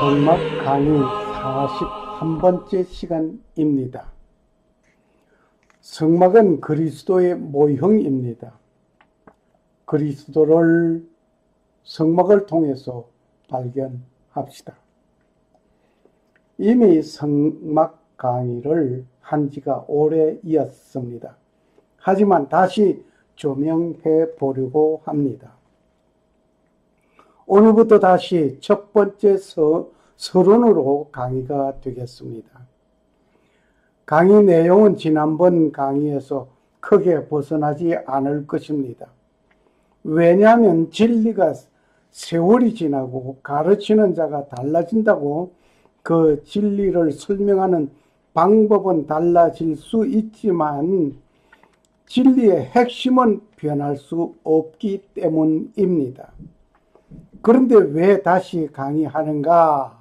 성막 강의 41번째 시간입니다. 성막은 그리스도의 모형입니다. 그리스도를 성막을 통해서 발견합시다. 이미 성막 강의를 한 지가 오래이었습니다. 하지만 다시 조명해 보려고 합니다. 오늘부터 다시 첫 번째 서론으로 강의가 되겠습니다. 강의 내용은 지난번 강의에서 크게 벗어나지 않을 것입니다. 왜냐하면 진리가 세월이 지나고 가르치는 자가 달라진다고 그 진리를 설명하는 방법은 달라질 수 있지만 진리의 핵심은 변할 수 없기 때문입니다. 그런데 왜 다시 강의하는가?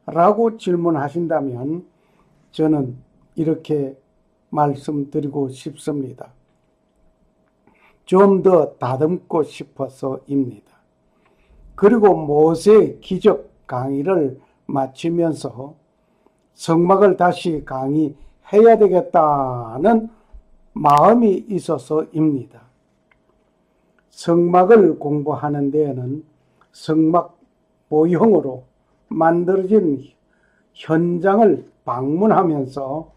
라고 질문하신다면 저는 이렇게 말씀드리고 싶습니다. 좀 더 다듬고 싶어서입니다. 그리고 모세의 기적 강의를 마치면서 성막을 다시 강의해야 되겠다는 마음이 있어서입니다. 성막을 공부하는 데에는 성막 모형으로 만들어진 현장을 방문하면서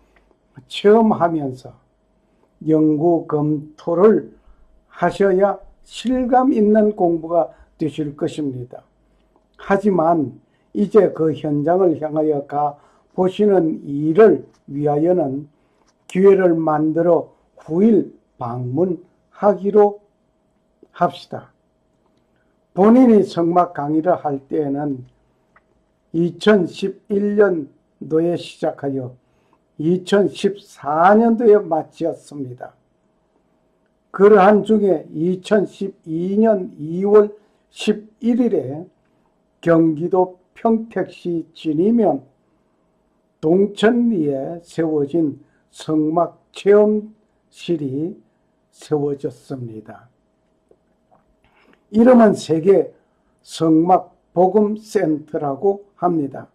체험하면서 연구 검토를 하셔야 실감 있는 공부가 되실 것입니다. 하지만 이제 그 현장을 향하여 가 보시는 일을 위하여는 기회를 만들어 후일 방문하기로 합시다. 본인이 성막 강의를 할 때에는 2011년도에 시작하여 2014년도에 마치었습니다. 그러한 중에 2012년 2월 11일에 경기도 평택시 진이면 동천리에 세워진 성막 체험실이 세워졌습니다. 이름은 세계 성막 복음센터라고 합니다.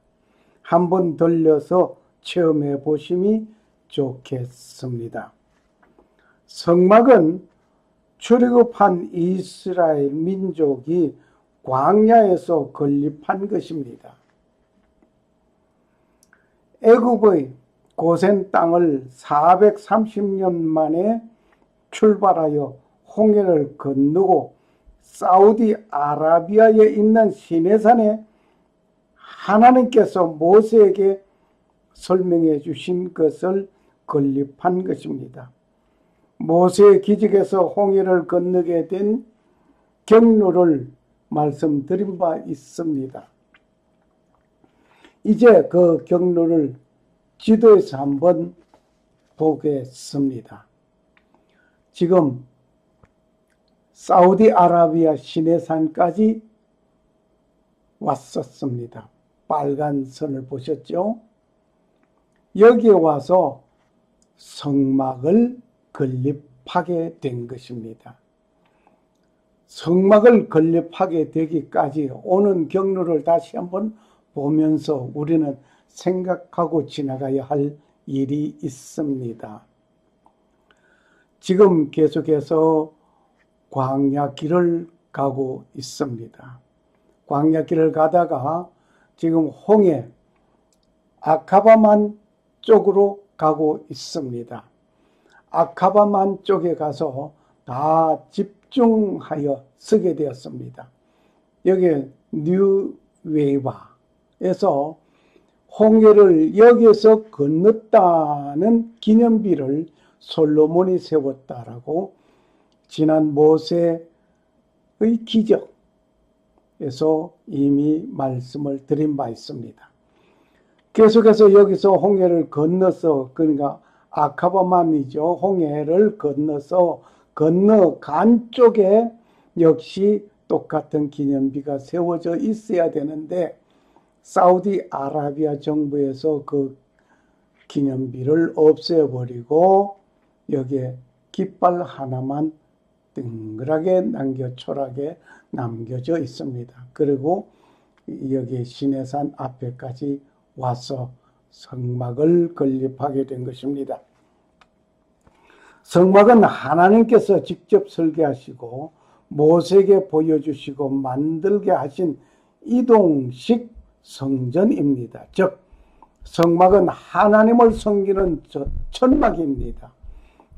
한번 들려서 체험해 보심이 좋겠습니다. 성막은 출애굽한 이스라엘 민족이 광야에서 건립한 것입니다. 애굽의 고센 땅을 430년 만에 출발하여 홍해를 건너고 사우디아라비아에 있는 시내산에 하나님께서 모세에게 설명해 주신 것을 건립한 것입니다. 모세의 기적에서 홍해를 건너게 된 경로를 말씀드린 바 있습니다. 이제 그 경로를 지도에서 한번 보겠습니다. 지금 사우디아라비아 시내산까지 왔었습니다. 빨간 선을 보셨죠? 여기에 와서 성막을 건립하게 된 것입니다. 성막을 건립하게 되기까지 오는 경로를 다시 한번 보면서 우리는 생각하고 지나가야 할 일이 있습니다. 지금 계속해서 광야길을 가고 있습니다. 광야길을 가다가 지금 홍해 아카바만 쪽으로 가고 있습니다. 아카바만 쪽에 가서 다 집중하여 서게 되었습니다. 여기 뉴웨이바에서 홍해를 여기서 건넜다는 기념비를 솔로몬이 세웠다라고 지난 모세의 기적에서 이미 말씀을 드린 바 있습니다. 계속해서 여기서 홍해를 건너서, 그러니까 아카바만이죠. 홍해를 건너서 건너간 쪽에 역시 똑같은 기념비가 세워져 있어야 되는데 사우디아라비아 정부에서 그 기념비를 없애버리고 여기에 깃발 하나만 둥그랗게 초라하게 남겨져 있습니다. 그리고 여기 시내산 앞에까지 와서 성막을 건립하게 된 것입니다. 성막은 하나님께서 직접 설계하시고 모세에게 보여주시고 만들게 하신 이동식 성전입니다. 즉 성막은 하나님을 섬기는 천막입니다.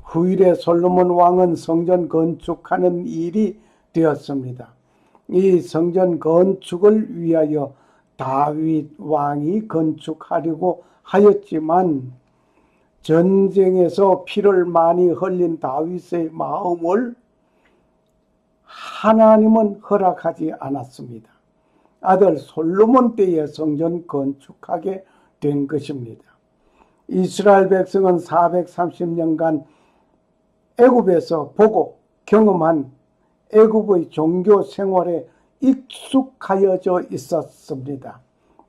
후일에 솔로몬 왕은 성전 건축하는 일이 되었습니다. 이 성전 건축을 위하여 다윗 왕이 건축하려고 하였지만 전쟁에서 피를 많이 흘린 다윗의 마음을 하나님은 허락하지 않았습니다. 아들 솔로몬 때에 성전 건축하게 된 것입니다. 이스라엘 백성은 430년간 애굽에서 보고 경험한 애굽의 종교 생활에 익숙하여져 있었습니다.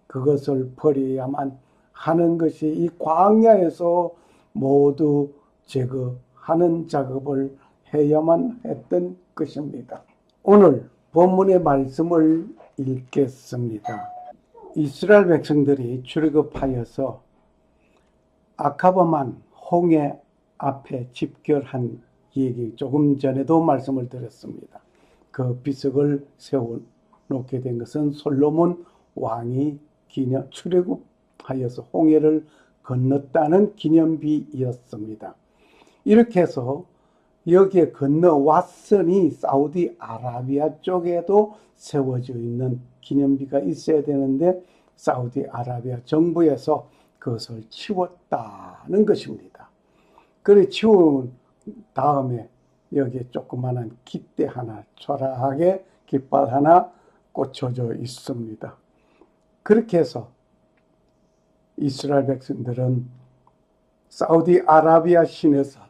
그것을 버려야만 하는 것이 이 광야에서 모두 제거하는 작업을 해야만 했던 것입니다. 오늘 본문의 말씀을 읽겠습니다. 이스라엘 백성들이 출애굽하여서 아카바만 홍해 앞에 집결한 얘기 조금 전에도 말씀을 드렸습니다. 그 비석을 세워놓게 된 것은 솔로몬 왕이 출애굽하여서 홍해를 건넜다는 기념비였습니다. 이렇게 해서 여기에 건너왔으니 사우디아라비아 쪽에도 세워져 있는 기념비가 있어야 되는데 사우디아라비아 정부에서 그것을 치웠다는 것입니다. 그래 치운 다음에 여기에 조그마한 깃대 하나, 초라하게 깃발 하나 꽂혀져 있습니다. 그렇게 해서 이스라엘 백성들은 사우디아라비아 시내산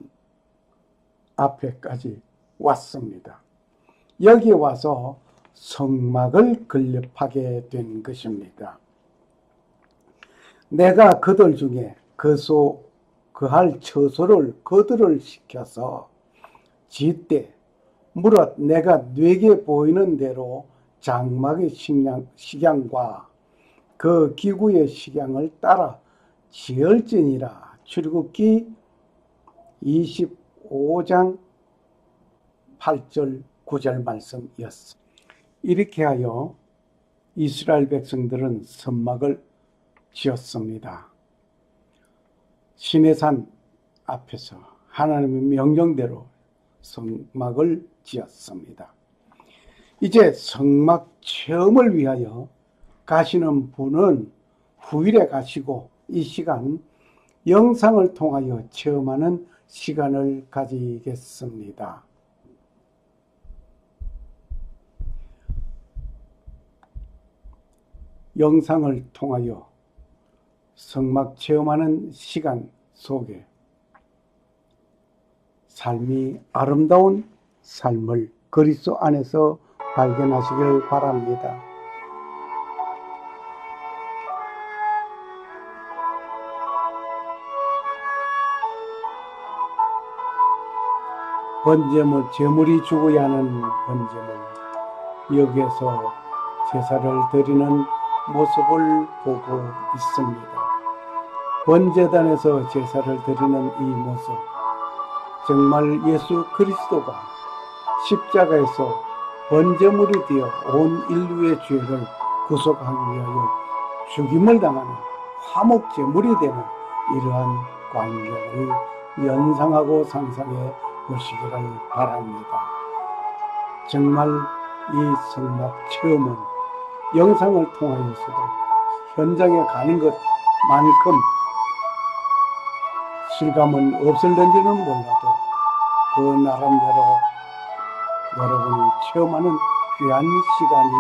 앞에까지 왔습니다. 여기 와서 성막을 건립하게 된 것입니다. 내가 그들 중에 그할 처소를 그들을 시켜서 짓되 무릇 내가 네게 보이는 대로 장막의 식양과 그 기구의 식양을 따라 지을지니라. 출애굽기 25장 8절 9절 말씀이었습니다. 이렇게 하여 이스라엘 백성들은 성막을 지었습니다. 시내산 앞에서 하나님의 명령대로 성막을 지었습니다. 이제 성막 체험을 위하여 가시는 분은 후일에 가시고 이 시간 영상을 통하여 체험하는 시간을 가지겠습니다. 영상을 통하여 성막 체험하는 시간 속에 삶이 아름다운 삶을 그리스도 안에서 발견하시길 바랍니다. 번제물, 제물이 죽어야 하는 번제물, 여기에서 제사를 드리는 모습을 보고 있습니다. 번제단에서 제사를 드리는 이 모습, 정말 예수 그리스도가 십자가에서 번제물이 되어 온 인류의 죄를 구속하기 위하여 죽임을 당하는 화목제물이 되는 이러한 광경을 연상하고 상상해 보시기를 바랍니다. 정말 이 성막 체험은 영상을 통하여서도 현장에 가는 것만큼 실감은 없을는지는 몰라도 그 나름대로 여러분이 체험하는 귀한 시간이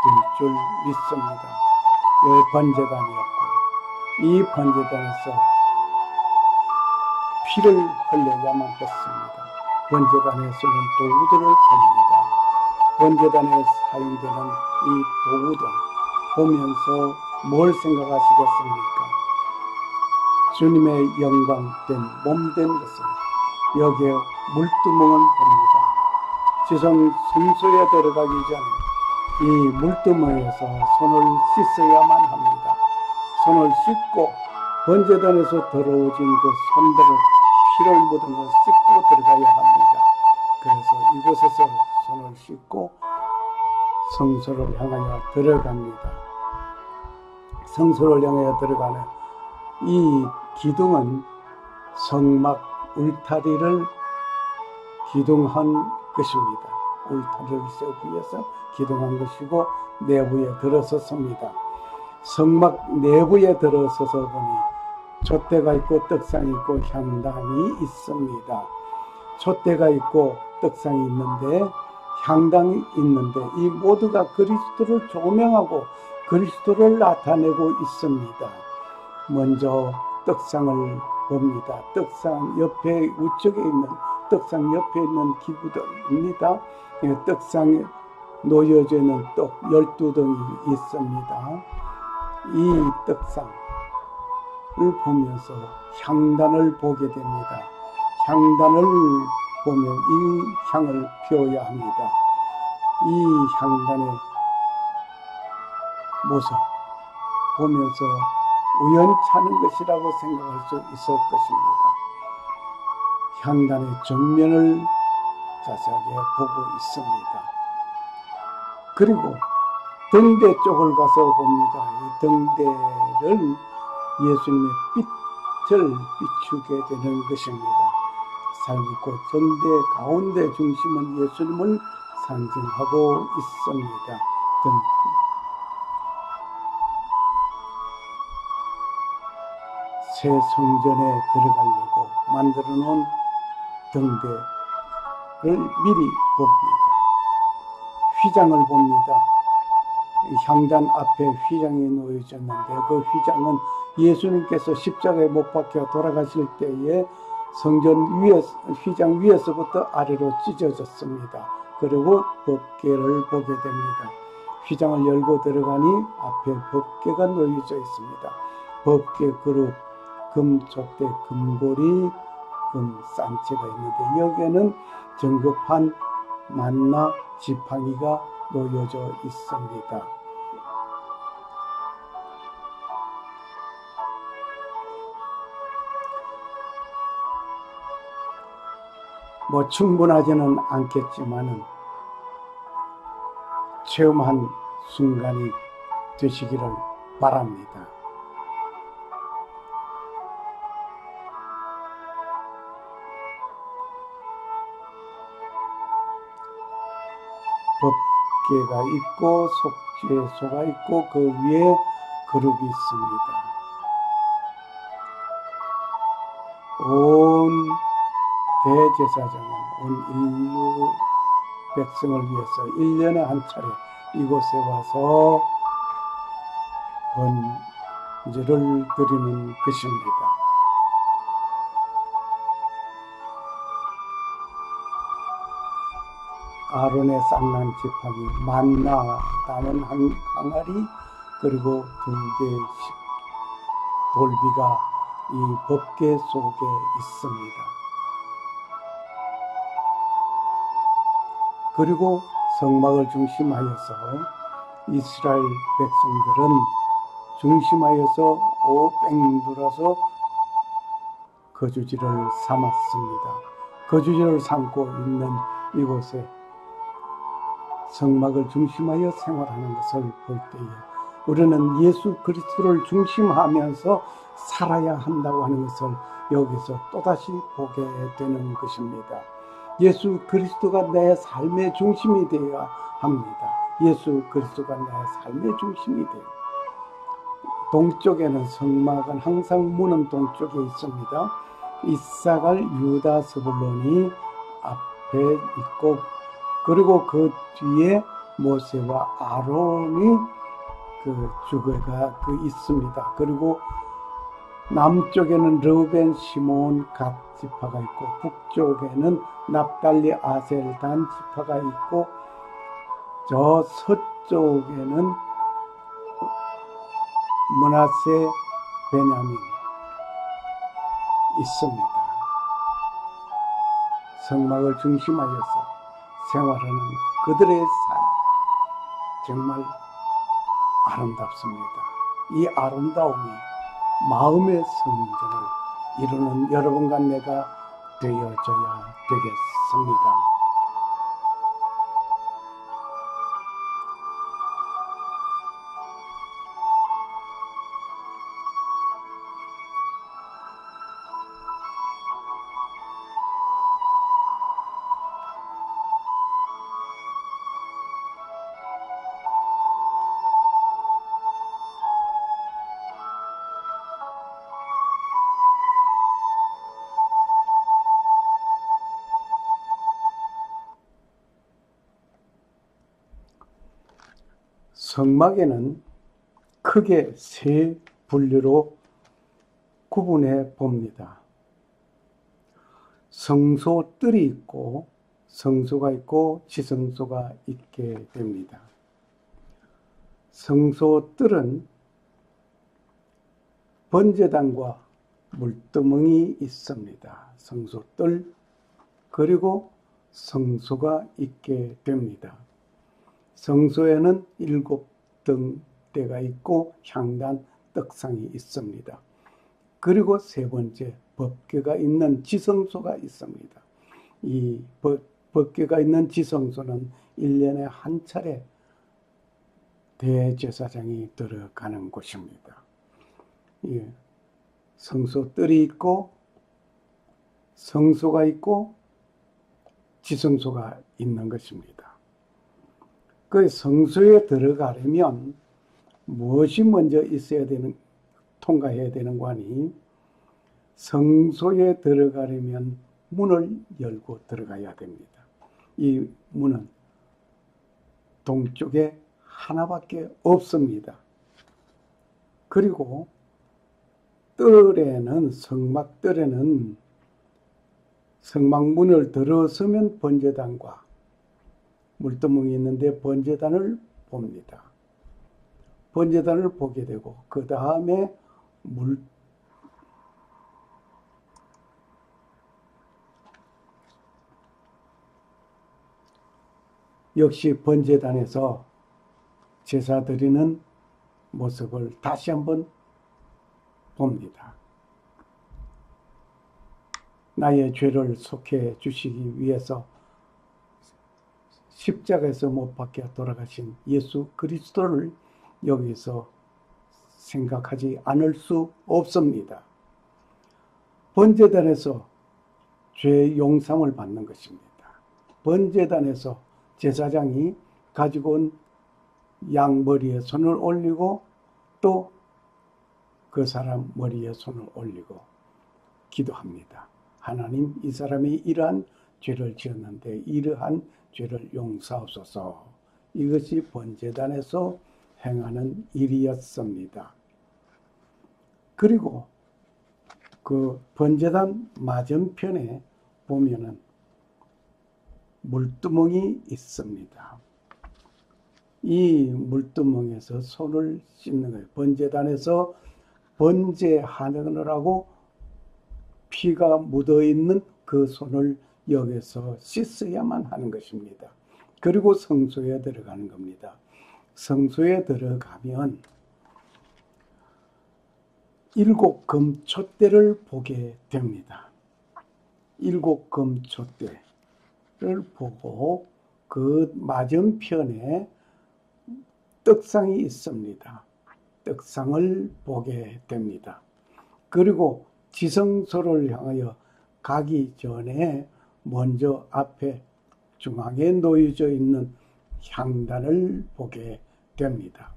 될 줄 믿습니다. 여기 번제단이었고 이 번제단에서 피를 흘려야만 했습니다. 번제단에서는 도구들을 봅니다. 번제단에 사용되는 이 도구들 보면서 뭘 생각하시겠습니까? 주님의 영광된 몸된 것을 여기에 물두멍을 봅니다. 지성 성소에 들어가기 전에 이 물두멍에서 손을 씻어야만 합니다. 손을 씻고 번제단에서 더러워진 그 손들을 피를 묻은 걸 씻고 들어가야 합니다. 그래서 이곳에서 손을 씻고 성소를 향하여 들어갑니다. 성소를 향하여 들어가는 이 기둥은 성막 울타리를 기둥한 것입니다. 울타리를 세우기 위해서 기둥한 것이고 내부에 들어섰습니다. 성막 내부에 들어서서 보니 촛대가 있고 떡상이 있고 향단이 있습니다. 촛대가 있고 떡상이 있는데 향당이 있는데 이 모두가 그리스도를 조명하고 그리스도를 나타내고 있습니다. 먼저 떡상을 봅니다. 떡상 옆에 우측에 있는 떡상 옆에 있는 기구들입니다. 떡상에 놓여져 있는 떡 12등이 있습니다. 이 떡상을 보면서 향단을 보게 됩니다. 향단을 보면 이 향을 피워야 합니다. 이 향단의 모습 보면서 우연찮은 것이라고 생각할 수 있을 것입니다. 향단의 정면을 자세하게 보고 있습니다. 그리고 등대 쪽을 가서 봅니다. 이 등대를 예수님의 빛을 비추게 되는 것입니다. 살고 등대 가운데 중심은 예수님을 상징하고 있습니다. 새 성전에 들어가려고 만들어 놓은 등대를 미리 봅니다. 휘장을 봅니다. 향단 앞에 휘장이 놓여졌는데 그 휘장은 예수님께서 십자가에 못 박혀 돌아가실 때에 성전 위에 휘장 위에서부터 아래로 찢어졌습니다. 그리고 법궤를 보게 됩니다. 휘장을 열고 들어가니 앞에 법궤가 놓여져 있습니다. 법궤 그룹 금촛대 금고리 금산채가 있는데 여기에는 정급한 만나 지팡이가 놓여져 있습니다. 충분하지는 않겠지만은 체험한 순간이 되시기를 바랍니다. 법궤가 있고 속죄소가 있고 그 위에 그룹이 있습니다. 온 대제사장은 온 인류 백성을 위해서 1년에 한 차례 이곳에 와서 번제를 드리는 것입니다. 아론의 쌍난 지팡이, 만나 담은 항아리, 그리고 2개의 돌비가 이 법궤 속에 있습니다. 그리고 성막을 중심하여서 이스라엘 백성들은 중심하여서 오백돌아서 거주지를 삼았습니다. 거주지를 삼고 있는 이곳에 성막을 중심하여 생활하는 것을 볼 때에 우리는 예수 그리스도를 중심하면서 살아야 한다고 하는 것을 여기서 또다시 보게 되는 것입니다. 예수 그리스도가 내 삶의 중심이 되어야 합니다. 예수 그리스도가 내 삶의 중심이 되어야 합니다. 동쪽에는 성막은 항상 문은 동쪽에 있습니다. 이사갈, 유다, 스불론이 앞에 있고 그리고 그 뒤에 모세와 아론이 그 주거가 있습니다. 그리고 남쪽에는 르벤, 시몬, 갓 지파가 있고 북쪽에는 납달리, 아셀, 단 지파가 있고 저 서쪽에는 므낫세, 베냐민 있습니다. 성막을 중심하여서 생활하는 그들의 삶, 정말 아름답습니다. 이 아름다움이 마음의 성전을 이루는 여러분과 내가 되어져야 되겠습니다. 성막에는 크게 세 분류로 구분해 봅니다. 성소뜰이 있고 성소가 있고 지성소가 있게 됩니다. 성소뜰은 번제단과 물두멍이 있습니다. 성소뜰 그리고 성소가 있게 됩니다. 성소에는 7등대가 있고 향단 떡상이 있습니다. 그리고 세 번째 법궤가 있는 지성소가 있습니다. 이 법궤가 있는 지성소는 1년에 한 차례 대제사장이 들어가는 곳입니다. 예, 성소뜰이 있고 성소가 있고 지성소가 있는 것입니다. 그 성소에 들어가려면 무엇이 먼저 있어야 되는, 통과해야 되는 관이, 성소에 들어가려면 문을 열고 들어가야 됩니다. 이 문은 동쪽에 하나밖에 없습니다. 그리고 뜰에는, 성막뜰에는 성막문을 들어서면 번제단과 물두멍이 있는데 번제단을 봅니다. 번제단을 보게 되고 그 다음에 역시 번제단에서 제사 드리는 모습을 다시 한번 봅니다. 나의 죄를 속해 주시기 위해서 십자가에서 못 박혀 돌아가신 예수 그리스도를 여기서 생각하지 않을 수 없습니다. 번제단에서 죄 용서를 받는 것입니다. 번제단에서 제사장이 가지고 온 양 머리에 손을 올리고 또 그 사람 머리에 손을 올리고 기도합니다. 하나님, 이 사람이 이러한 죄를 지었는데 이러한 죄를 용서하소서. 이것이 번제단에서 행하는 일이었습니다. 그리고 그 번제단 맞은편에 보면은 물두멍이 있습니다. 이 물두멍에서 손을 씻는 거예요. 번제단에서 번제하느라고 피가 묻어있는 그 손을 여기서 씻어야만 하는 것입니다. 그리고 성소에 들어가는 겁니다. 성소에 들어가면 7금 촛대를 보게 됩니다. 7금 촛대를 보고 그 맞은편에 떡상이 있습니다. 떡상을 보게 됩니다. 그리고 지성소를 향하여 가기 전에 먼저 앞에 중앙에 놓여져 있는 향단을 보게 됩니다.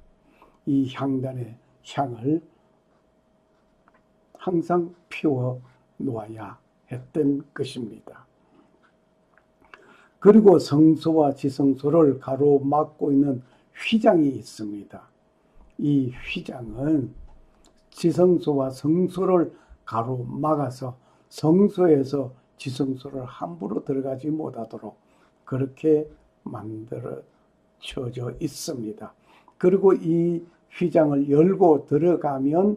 이 향단의 향을 항상 피워 놓아야 했던 것입니다. 그리고 성소와 지성소를 가로막고 있는 휘장이 있습니다. 이 휘장은 지성소와 성소를 가로막아서 성소에서 지성소를 함부로 들어가지 못하도록 그렇게 만들어져 있습니다. 그리고 이 휘장을 열고 들어가면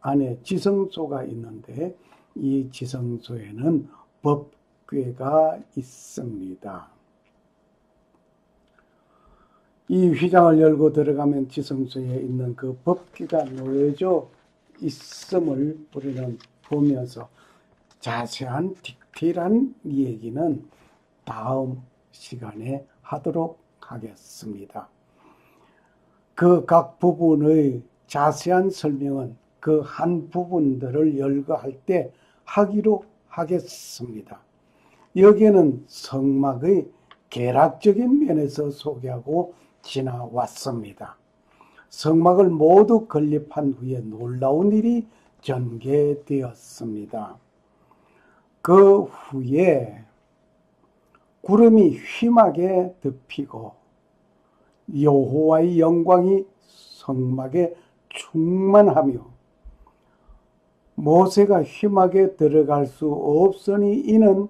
안에 지성소가 있는데 이 지성소에는 법궤가 있습니다. 이 휘장을 열고 들어가면 지성소에 있는 그 법궤가 놓여져 있음을 우리는 보면서 자세한 디테일한 얘기는 다음 시간에 하도록 하겠습니다. 그 각 부분의 자세한 설명은 그 한 부분들을 열거할 때 하기로 하겠습니다. 여기에는 성막의 계략적인 면에서 소개하고 지나왔습니다. 성막을 모두 건립한 후에 놀라운 일이 전개되었습니다. 그 후에 구름이 휘막에 덮이고 여호와의 영광이 성막에 충만하며 모세가 휘막에 들어갈 수 없으니 이는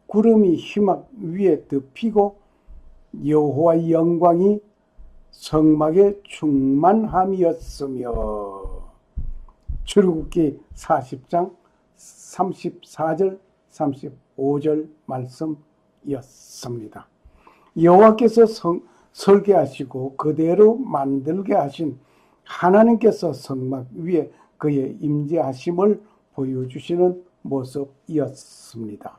구름이 휘막 위에 덮이고 여호와의 영광이 성막에 충만함이었으며. 출애굽기 40장 34절 35절 말씀이었습니다. 여호와께서 설계하시고 그대로 만들게 하신 하나님께서 성막 위에 그의 임재하심을 보여주시는 모습이었습니다.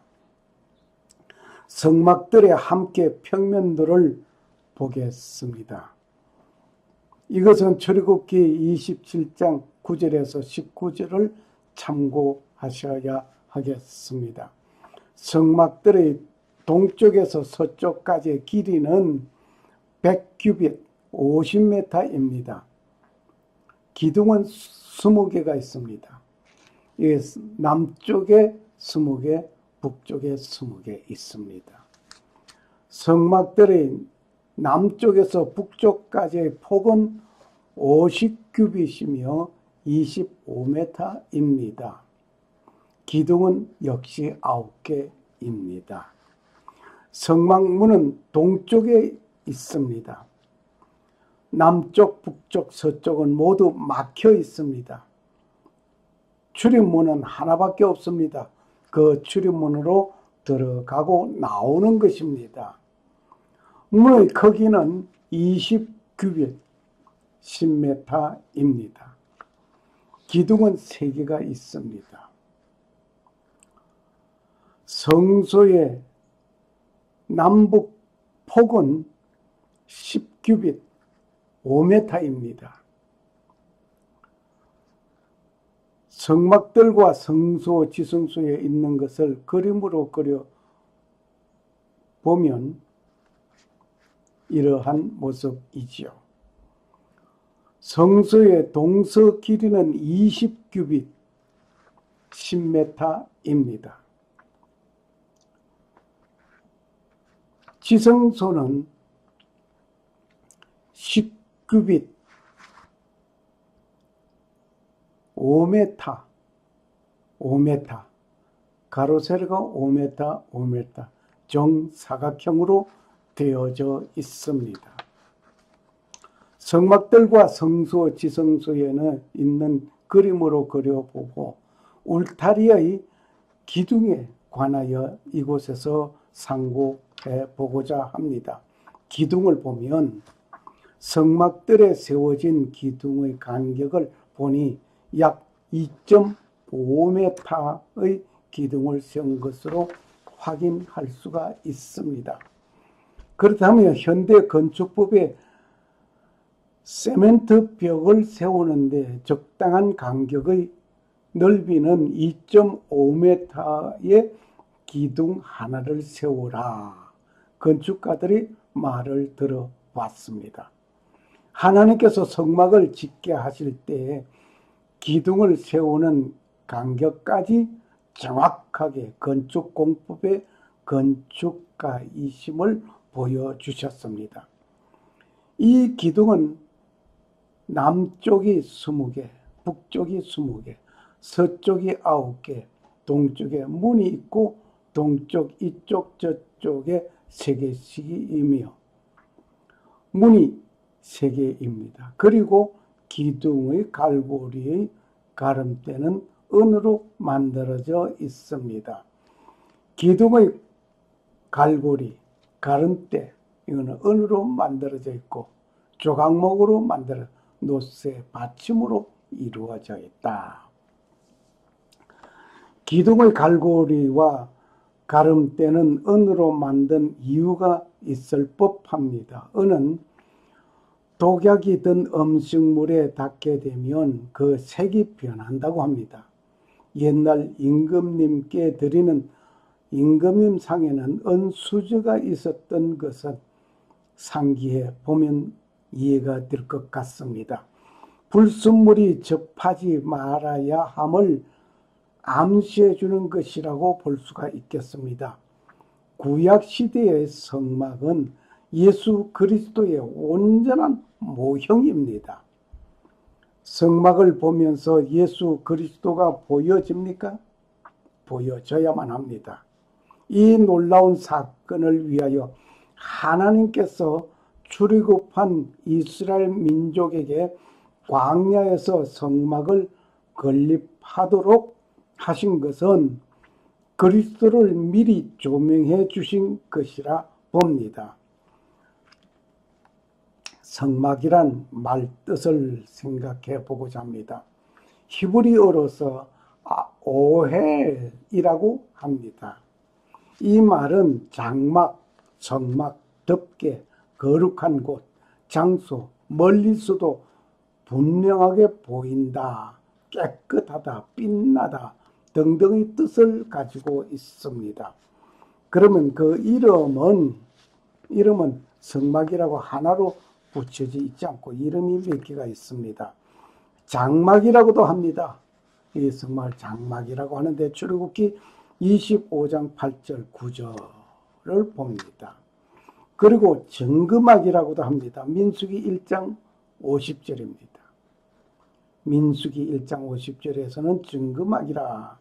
성막들의 함께 평면도를 보겠습니다. 이것은 출애굽기 27장 9절에서 19절을 참고하셔야 하겠습니다. 성막들의 동쪽에서 서쪽까지의 길이는 100규빗 50m입니다. 기둥은 20개가 있습니다. 남쪽에 20개, 북쪽에 20개 있습니다. 성막들의 남쪽에서 북쪽까지의 폭은 50규빗이며 25m입니다. 기둥은 역시 9개입니다. 성막문은 동쪽에 있습니다. 남쪽, 북쪽, 서쪽은 모두 막혀 있습니다. 출입문은 하나밖에 없습니다. 그 출입문으로 들어가고 나오는 것입니다. 문의 크기는 20규빗 10m입니다. 기둥은 3개가 있습니다. 성소의 남북 폭은 10규빗 5m입니다. 성막들과 성소, 지성소에 있는 것을 그림으로 그려보면 이러한 모습이지요. 성소의 동서 길이는 20규빗 10m입니다. 지성소는 10규빗 5m, 가로 세로가 5m, 정사각형으로 되어져 있습니다. 성막들과 성소, 지성소에는 있는 그림으로 그려보고 울타리의 기둥에 관하여 이곳에서 상고해 보고자 합니다. 기둥을 보면 성막들에 세워진 기둥의 간격을 보니 약 2.5m의 기둥을 세운 것으로 확인할 수가 있습니다. 그렇다면 현대 건축법에 세멘트 벽을 세우는데 적당한 간격의 넓이는 2.5m의 기둥 하나를 세우라. 건축가들이 말을 들어봤습니다. 하나님께서 성막을 짓게 하실 때 기둥을 세우는 간격까지 정확하게 건축공법의 건축가이심을 보여주셨습니다. 이 기둥은 남쪽이 20개, 북쪽이 20개, 서쪽이 9개, 동쪽에 문이 있고 동쪽 이쪽 저쪽에 3개씩이며 문이 3개입니다. 그리고 기둥의 갈고리의 가름대는 은으로 만들어져 있습니다. 기둥의 갈고리, 가름대, 이거는 은으로 만들어져 있고 조각목으로 만들어 노새 받침으로 이루어져 있다. 기둥의 갈고리와 가름대는 은으로 만든 이유가 있을 법합니다. 은은 독약이 든 음식물에 닿게 되면 그 색이 변한다고 합니다. 옛날 임금님께 드리는 임금님상에는 은수저가 있었던 것은 상기해 보면 이해가 될 것 같습니다. 불순물이 접하지 말아야 함을 암시해 주는 것이라고 볼 수가 있겠습니다. 구약시대의 성막은 예수 그리스도의 온전한 모형입니다. 성막을 보면서 예수 그리스도가 보여집니까? 보여져야만 합니다. 이 놀라운 사건을 위하여 하나님께서 출애굽한 이스라엘 민족에게 광야에서 성막을 건립하도록 하신 것은 그리스도를 미리 조명해 주신 것이라 봅니다. 성막이란 말 뜻을 생각해 보고자 합니다. 히브리어로서 오헬이라고 합니다. 이 말은 장막, 성막, 덮개, 거룩한 곳, 장소, 멀리서도 분명하게 보인다, 깨끗하다, 빛나다 등등의 뜻을 가지고 있습니다. 그러면 그 이름은 성막이라고 하나로 붙여져 있지 않고 이름이 몇 개가 있습니다. 장막이라고도 합니다. 이 성막을 장막이라고 하는데 출애굽기 25장 8절 9절을 봅니다. 그리고 정금막이라고도 합니다. 민수기 1장 50절입니다. 민수기 1장 50절에서는 정금막이라.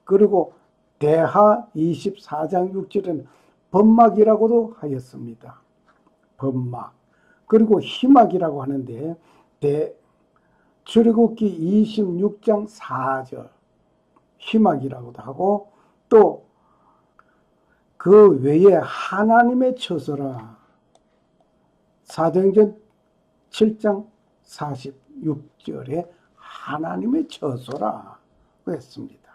그리고 대하 24장 6절에는 범막이라고도 하였습니다. 범막. 그리고 희막이라고 하는데 출애굽기 26장 4절 희막이라고도 하고 또 그 외에 하나님의 처소라 사도행전 7장 46절에 하나님의 처소라 했습니다.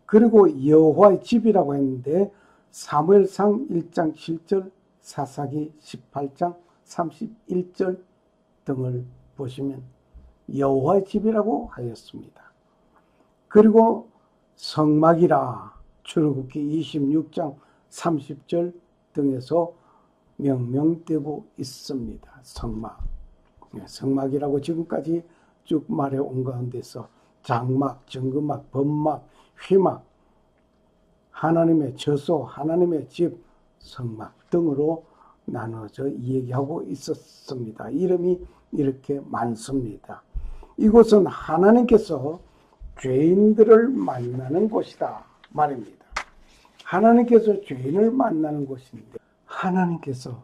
그리고 여호와의 집이라고 했는데 사무엘상 1장 7절 사사기 18장 31절 등을 보시면 여호와의 집이라고 하였습니다. 그리고 성막이라 출애굽기 26장 30절 등에서 명명되고 있습니다. 성막. 성막이라고 지금까지 쭉 말해 온 가운데서 장막, 정금막, 범막, 휘막, 하나님의 처소, 하나님의 집, 성막 등으로 나눠져 얘기하고 있었습니다. 이름이 이렇게 많습니다. 이곳은 하나님께서 죄인들을 만나는 곳이다 말입니다. 하나님께서 죄인을 만나는 곳인데 하나님께서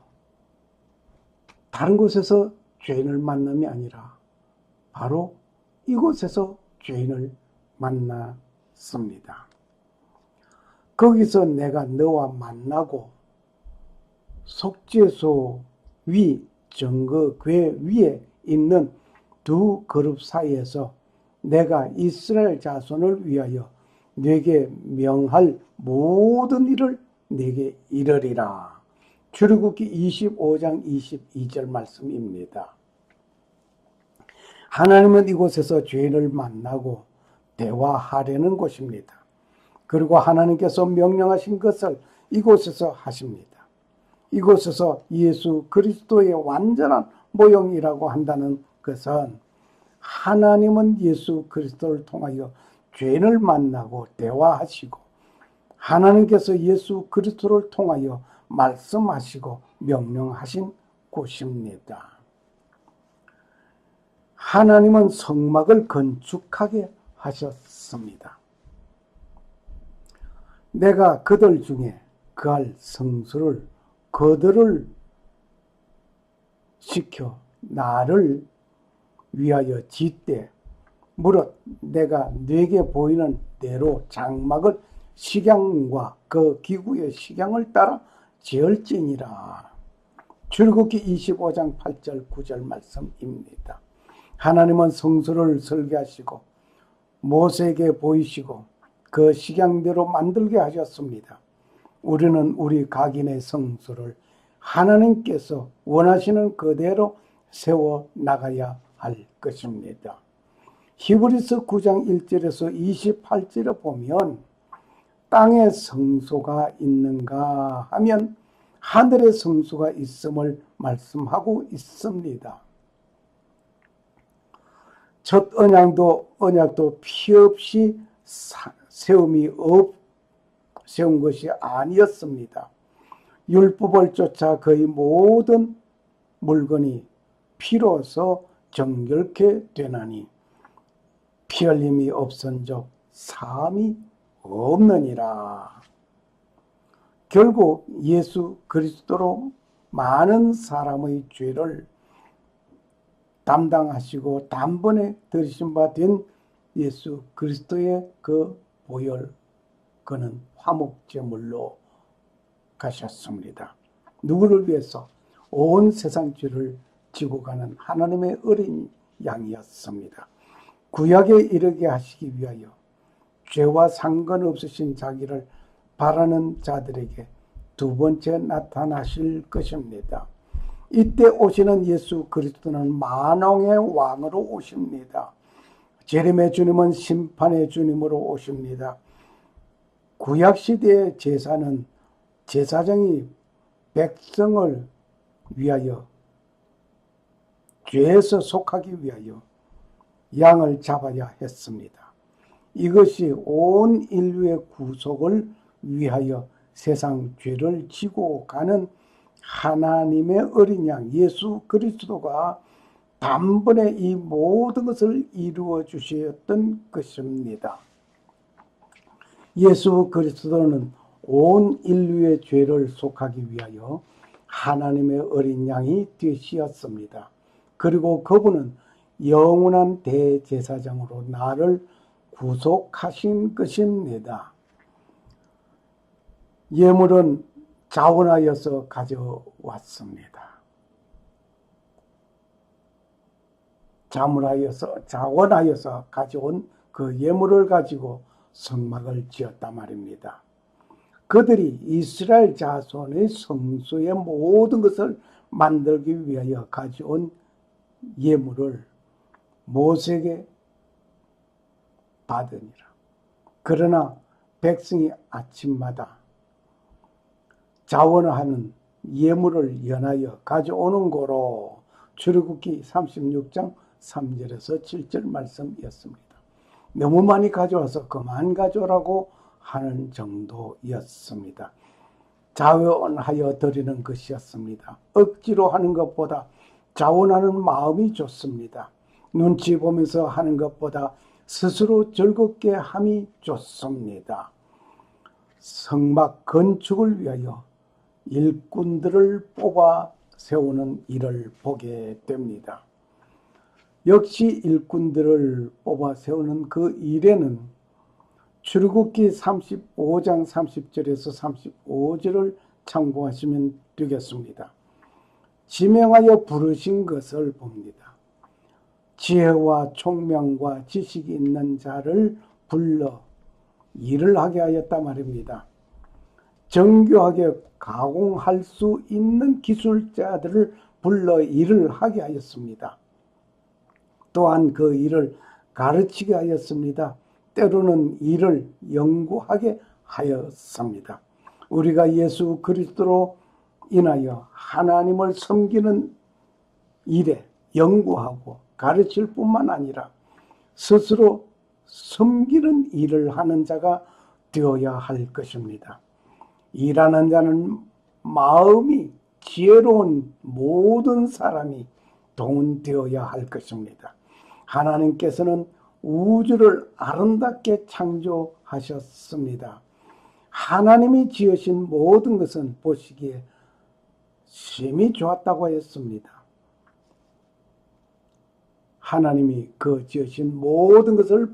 다른 곳에서 죄인을 만남이 아니라 바로 이곳에서 죄인을 만났습니다. 거기서 내가 너와 만나고 속죄소 위 정거 궤 위에 있는 두 그룹 사이에서 내가 이스라엘 자손을 위하여 네게 명할 모든 일을 네게 이르리라. 출애굽기 25장 22절 말씀입니다. 하나님은 이곳에서 죄인을 만나고 대화하려는 곳입니다. 그리고 하나님께서 명령하신 것을 이곳에서 하십니다. 이곳에서 예수 그리스도의 완전한 모형이라고 한다는 것은 하나님은 예수 그리스도를 통하여 죄인을 만나고 대화하시고 하나님께서 예수 그리스도를 통하여 말씀하시고 명령하신 곳입니다. 하나님은 성막을 건축하게 하셨습니다. 내가 그들 중에 그할 성소를 그들을 시켜 나를 위하여 짓되 무릇 내가 네게 보이는 대로 장막을 식양과 그 기구의 식양을 따라 지을지니라. 출애굽기 25장 8절 9절 말씀입니다. 하나님은 성소를 설계하시고 모세에게 보이시고 그 식양대로 만들게 하셨습니다. 우리는 우리 각인의 성소를 하나님께서 원하시는 그대로 세워 나가야 할 것입니다. 히브리서 9장 1절에서 28절에 보면 땅에 성소가 있는가 하면 하늘의 성소가 있음을 말씀하고 있습니다. 첫 언약도 피 없이 세운 것이 아니었습니다. 율법을 쫓아 거의 모든 물건이 피로서 정결케 되나니 피 흘림이 없은즉 사함이 없느니라. 결국 예수 그리스도로 많은 사람의 죄를 담당하시고 단번에 들으신 바 된 예수 그리스도의 그 보혈, 그는 화목제물로 가셨습니다. 누구를 위해서? 온 세상 죄를 지고 가는 하나님의 어린 양이었습니다. 구약에 이르게 하시기 위하여 죄와 상관없으신 자기를 바라는 자들에게 두 번째 나타나실 것입니다. 이때 오시는 예수 그리스도는 만왕의 왕으로 오십니다. 재림의 주님은 심판의 주님으로 오십니다. 구약시대의 제사장이 백성을 위하여 죄에서 속하기 위하여 양을 잡아야 했습니다. 이것이 온 인류의 구속을 위하여 세상 죄를 지고 가는 하나님의 어린 양 예수 그리스도가 단번에 이 모든 것을 이루어 주셨던 것입니다. 예수 그리스도는 온 인류의 죄를 속하기 위하여 하나님의 어린 양이 되시었습니다. 그리고 그분은 영원한 대제사장으로 나를 구속하신 것입니다. 예물은 자원하여서 가져왔습니다. 자원하여서 가져온 그 예물을 가지고 성막을 지었단 말입니다. 그들이 이스라엘 자손의 성소의 모든 것을 만들기 위하여 가져온 예물을 모세에게 받으니라. 그러나 백성이 아침마다 자원하는 예물을 연하여 가져오는 거로 출애굽기 36장 3절에서 7절 말씀이었습니다. 너무 많이 가져와서 그만 가져오라고 하는 정도였습니다. 자원하여 드리는 것이었습니다. 억지로 하는 것보다 자원하는 마음이 좋습니다. 눈치 보면서 하는 것보다 스스로 즐겁게 함이 좋습니다. 성막 건축을 위하여 일꾼들을 뽑아 세우는 일을 보게 됩니다. 역시 일꾼들을 뽑아 세우는 그 일에는 출애굽기 35장 30절에서 35절을 참고하시면 되겠습니다. 지명하여 부르신 것을 봅니다. 지혜와 총명과 지식이 있는 자를 불러 일을 하게 하였다 말입니다. 정교하게 가공할 수 있는 기술자들을 불러 일을 하게 하였습니다. 또한 그 일을 가르치게 하였습니다. 때로는 일을 연구하게 하였습니다. 우리가 예수 그리스도로 인하여 하나님을 섬기는 일에 연구하고 가르칠 뿐만 아니라 스스로 섬기는 일을 하는 자가 되어야 할 것입니다. 일하는 자는 마음이 지혜로운 모든 사람이 동원되어야 할 것입니다. 하나님께서는 우주를 아름답게 창조하셨습니다. 하나님이 지으신 모든 것은 보시기에 심히 좋았다고 했습니다. 하나님이 그 지으신 모든 것을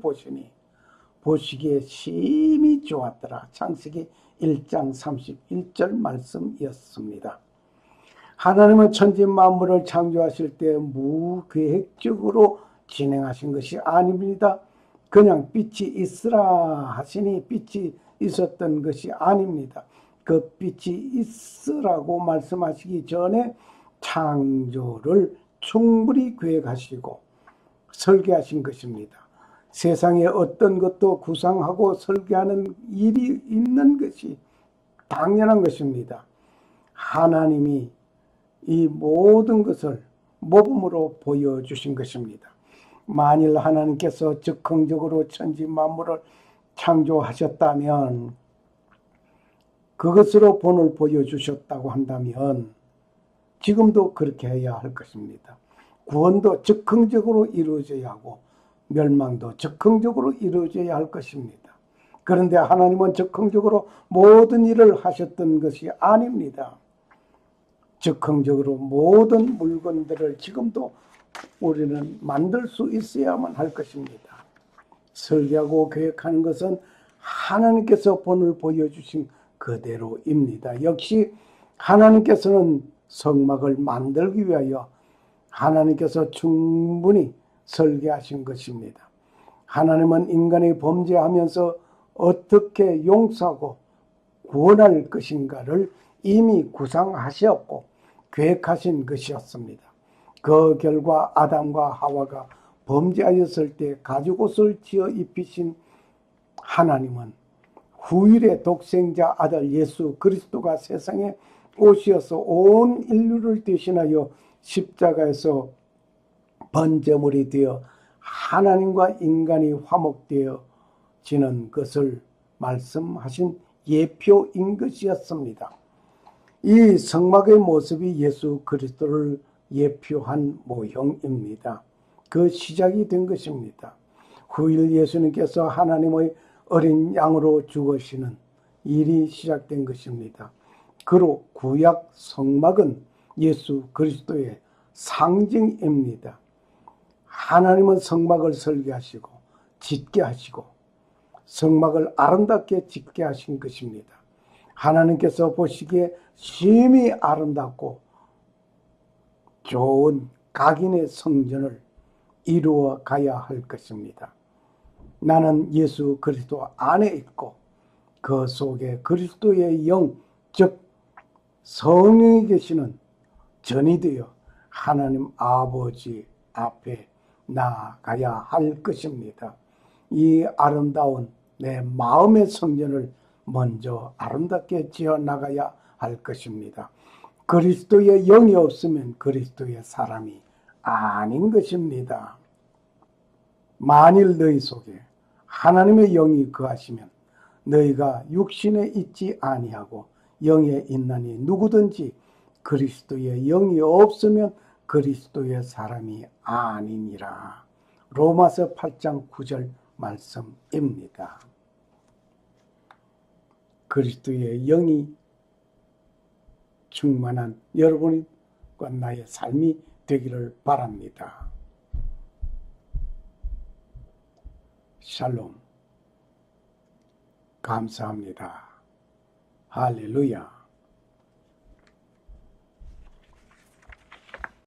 보시기에 심히 좋았더라. 창세기 1장 31절 말씀이었습니다. 하나님은 천지 만물을 창조하실 때 무계획적으로 진행하신 것이 아닙니다. 그냥 빛이 있으라 하시니 빛이 있었던 것이 아닙니다. 그 빛이 있으라고 말씀하시기 전에 창조를 충분히 계획하시고 설계하신 것입니다. 세상에 어떤 것도 구상하고 설계하는 일이 있는 것이 당연한 것입니다. 하나님이 이 모든 것을 모범으로 보여주신 것입니다. 만일 하나님께서 즉흥적으로 천지 만물을 창조하셨다면, 그것으로 본을 보여주셨다고 한다면 지금도 그렇게 해야 할 것입니다. 구원도 즉흥적으로 이루어져야 하고 멸망도 즉흥적으로 이루어져야 할 것입니다. 그런데 하나님은 즉흥적으로 모든 일을 하셨던 것이 아닙니다. 즉흥적으로 모든 물건들을 지금도 우리는 만들 수 있어야만 할 것입니다. 설계하고 계획하는 것은 하나님께서 본을 보여주신 그대로입니다. 역시 하나님께서는 성막을 만들기 위하여 하나님께서 충분히 설계하신 것입니다. 하나님은 인간이 범죄하면서 어떻게 용서하고 구원할 것인가를 이미 구상하셨고 계획하신 것이었습니다. 그 결과 아담과 하와가 범죄하였을 때 가죽옷을 지어 입히신 하나님은 후일의 독생자 아들 예수 그리스도가 세상에 오시어서 온 인류를 대신하여 십자가에서 번제물이 되어 하나님과 인간이 화목되어지는 것을 말씀하신 예표인 것이었습니다. 이 성막의 모습이 예수 그리스도를 예표한 모형입니다. 그 시작이 된 것입니다. 후일 예수님께서 하나님의 어린 양으로 죽으시는 일이 시작된 것입니다. 그로 구약 성막은 예수 그리스도의 상징입니다. 하나님은 성막을 설계하시고 짓게 하시고 성막을 아름답게 짓게 하신 것입니다. 하나님께서 보시기에 심히 아름답고 좋은 각인의 성전을 이루어 가야 할 것입니다. 나는 예수 그리스도 안에 있고 그 속에 그리스도의 영, 즉 성령이 계시는 전이 되어 하나님 아버지 앞에 나아가야 할 것입니다. 이 아름다운 내 마음의 성전을 먼저 아름답게 지어 나가야 할 것입니다. 그리스도의 영이 없으면 그리스도의 사람이 아닌 것입니다. 만일 너희 속에 하나님의 영이 거하시면 너희가 육신에 있지 아니하고 영에 있나니 누구든지 그리스도의 영이 없으면 그리스도의 사람이 아니니라. 로마서 8장 9절 말씀입니다. 그리스도의 영이 충만한 여러분과 나의 삶이 되기를 바랍니다. 샬롬. 감사합니다. 할렐루야.